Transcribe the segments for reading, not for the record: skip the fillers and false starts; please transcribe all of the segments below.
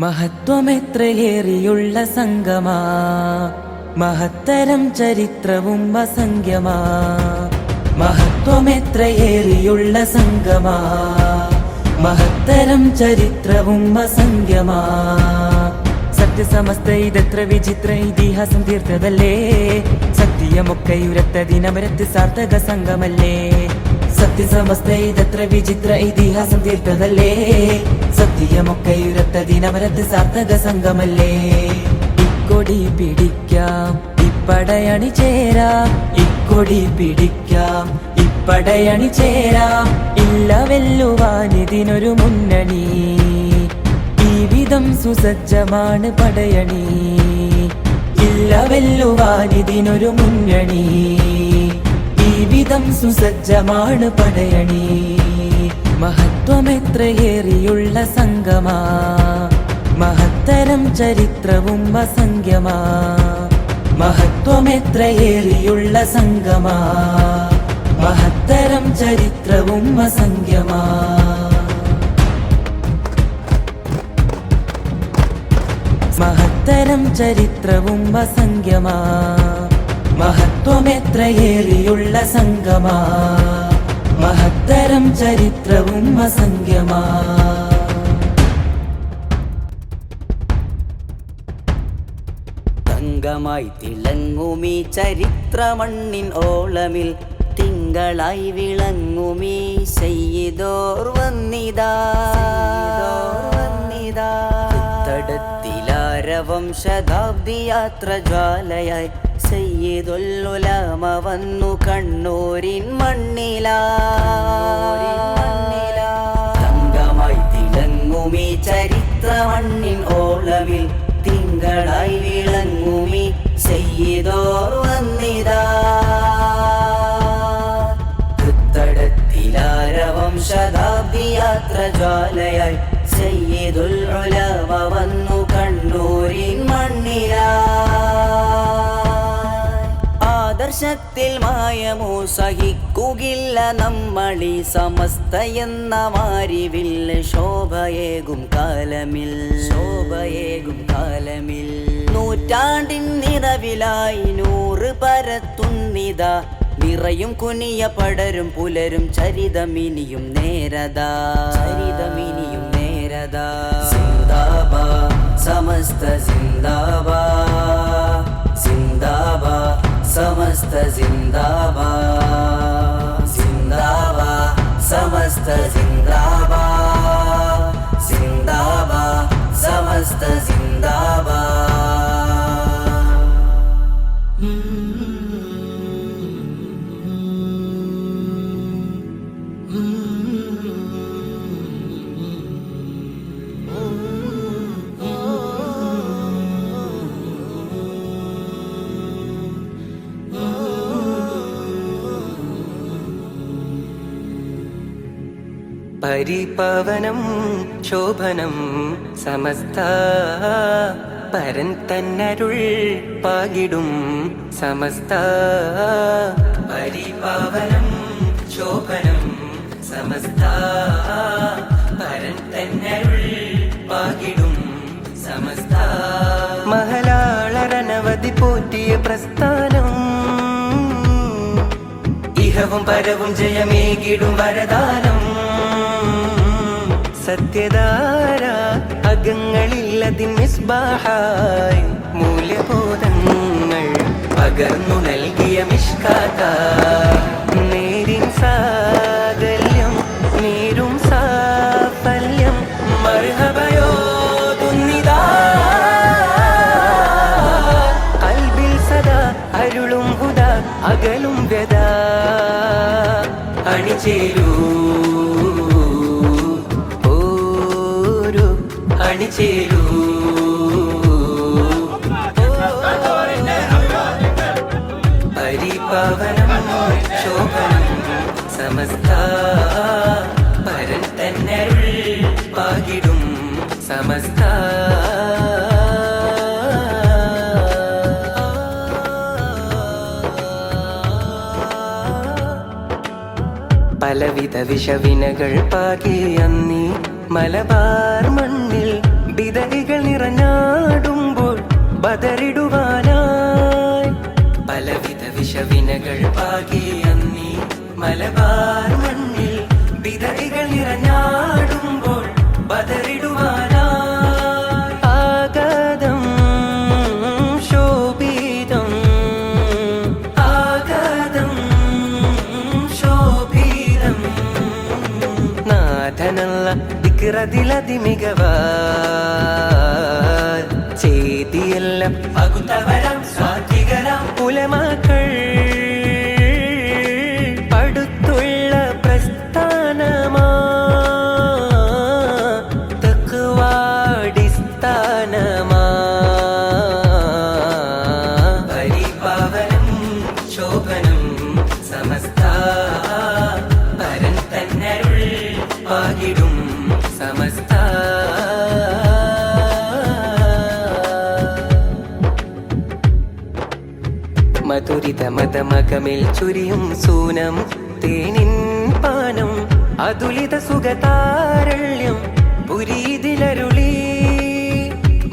മഹത്വമെത്രയേറിയുള്ള സംഗമാ, മഹത്തരം ചരിത്രവും അസംഖ്യമാ. മഹത്വമെത്രയേറിയുള്ള സംഗമാ, മഹത്തരം ചരിത്രവും അസംഖ്യമാ. സത്യസമസ്ത ഇതെത്ര വിചിത്ര ഇതിഹാസം തീർത്തതല്ലേ, സത്യമൊക്കെ ഉരത്തതിനമരത്ത് സാർത്ഥക സംഗമല്ലേ. സത്യസമസ്ത ഇതെത്ര വിചിത്ര ഇതിഹാസം തീർത്തതല്ലേ, സത്യമൊക്കെ ഉരത്തതിനമരത്ത് സാർത്ഥക സംഗമല്ലേ. ഇക്കൊടി പിടിക്കാം ഇപ്പടയണി ചേരാം, ഇക്കൊടി പിടിക്കാം ഇപ്പടയണി ചേരാം. ഇല്ല വെല്ലുവാനിതിനൊരു മുന്നണി, ഈ വിധം സുസജ്ജമാണ് പടയണി. ഇല്ല വെല്ലുവാനിതിനൊരു മുന്നണി, ഈ വിധം സുസജ്ജമാണ് പടയണി. മഹത്വമെത്രയേറിയുള്ള സംഗമാ, മഹത്തരം ചരിത്രവും അസംഖ്യമാ. മഹത്വമെത്രയേറിയുള്ള സംഗമാ, മഹത്തരം ചരിത്രവും അസംഖ്യമാ. മഹത്തരം ചരിത്രവും അസംഖ്യമാ, മഹത്വമെത്രയേറിയുള്ള സംഗമാ, മഹത്തരം ചരിത്രവും അസംഖ്യമാ. തങ്കമായി തിളങ്ങുമീ ചരിത്രമണ്ണിൻ ഓളമിൽ, തിങ്കളായി വിളങ്ങുമീ സയ്യിദോർ വന്നിതാ. തടത്തിലാരവം ശതാബ്ദി യാത്ര ജ്വാലയായി, സയ്യിദുൽ ഉലമ വന്നു കണ്ണൂരിൻ മണ്ണിലാ. തങ്കമായി തിളങ്ങുമീ ചരിത്രമണ്ണിൻ ഓളമിൽ, തിങ്കളായി വിളങ്ങുമീ സയ്യിദോർ വന്നിതാ. തടത്തിലാരവം ശതാബ്ദി യാത്ര ജ്വാലയായി, സയ്യിദുൽ ഉലമ വന്നു കണ്ണൂരിൻ മണ്ണിലാ. ആദർശത്തിൽ മായമോ സഹിക്കുകയില്ല നമ്മളീ സമസ്തയെന്ന മാരിവിൽ, ശോഭയേകും കാലമിൽ, ശോഭയേകും കാലമിൽ. നൂറ്റാണ്ടിൻ നിറവിലായി നൂറ് പരത്തുന്നിതാ, നിറയും കുനിയ പടരും പുലരും ചരിതമിനിയും നേരതാ, ചരിതമിനിയും നേരതാ. സിന്ദാബാ സമസ്ത സിന്ദാബാ, സിന്ദാബാ സമസ്ത സിന്ദാബാ, സിന്ദാബാ സമസ്ത സിന്ദാബാ, സിന്ദാബാ സമസ്ത സിന്ദാബാ. പരിപാവനം ശോഭനം സമസ്ത, പരൻ തന്നരുൾ പാകിടും സമസ്ത. പരിപാവനം ശോഭനം സമസ്ത, പരൻ തന്നരുൾ പാകിടും സമസ്ത. മഹലാളരനവധി പോറ്റിയ പ്രസ്ഥാനം, ഇഹവും പരവും ജയമേകിടും വരദാനം. സത്യധാര അകങ്ങളില്ലതിൻ മിസ്ബാഹായി, മൂല്യബോധങ്ങൾ പകർന്നു നൽകിയ മിഷ്കാത്ത. നേരിൻ സാകല്യം നേരും സാഫല്യം, മർഹബയോതുന്നിതാ. കൽബിൽ സദാ അരുളും ഹുദ, അകലും വ്യത. അണിചേരൂ അണിചേരൂ. പരിപാവനം ശോഭനം സമസ്ത, പരൻ തന്നരുൾ പാകിടും സമസ്ത. പലവിധ വിഷവിനകൾ പാകിയ നീ മലബാർ മണ്ണിൽ വിതറികൾ പതറിടുവാനായി പലവിധ വിഷവിനകൾ പാകി അന്നീ മലബാർ മണ്ണിൽ വിതറികൾ നിറഞ്ഞാടുമ്പോൾ പതറിടുവാനായി ആഗതം ശോഭിതം ആഗതം ശോഭിതം നാഥനല്ല ദിക്റതിലതി മികവാ ചെയ്തിയെല്ലാം പകുത്തവരം സ്വാധികരം ഉലമാക്കൾ പടുത്തുള്ള പ്രസ്ഥാനമാ തഖ്വാടിസ്ഥാനമാ പരിപാവനം ശോഭനം സമസ്ത പരൻ തന്നരുൾ പാകിടും സമസ്ത മധുരിത മതമകമിൽ ചുരിയും സൂനം തേനിൻ പാനം അതുലിത സുഖതാരള്യം പുരീതിലരുളി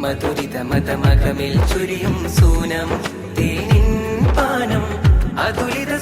മധുരിത മതമകമിൽ ചുരിയും സൂനം തേനിൻ പാനം അതുലിത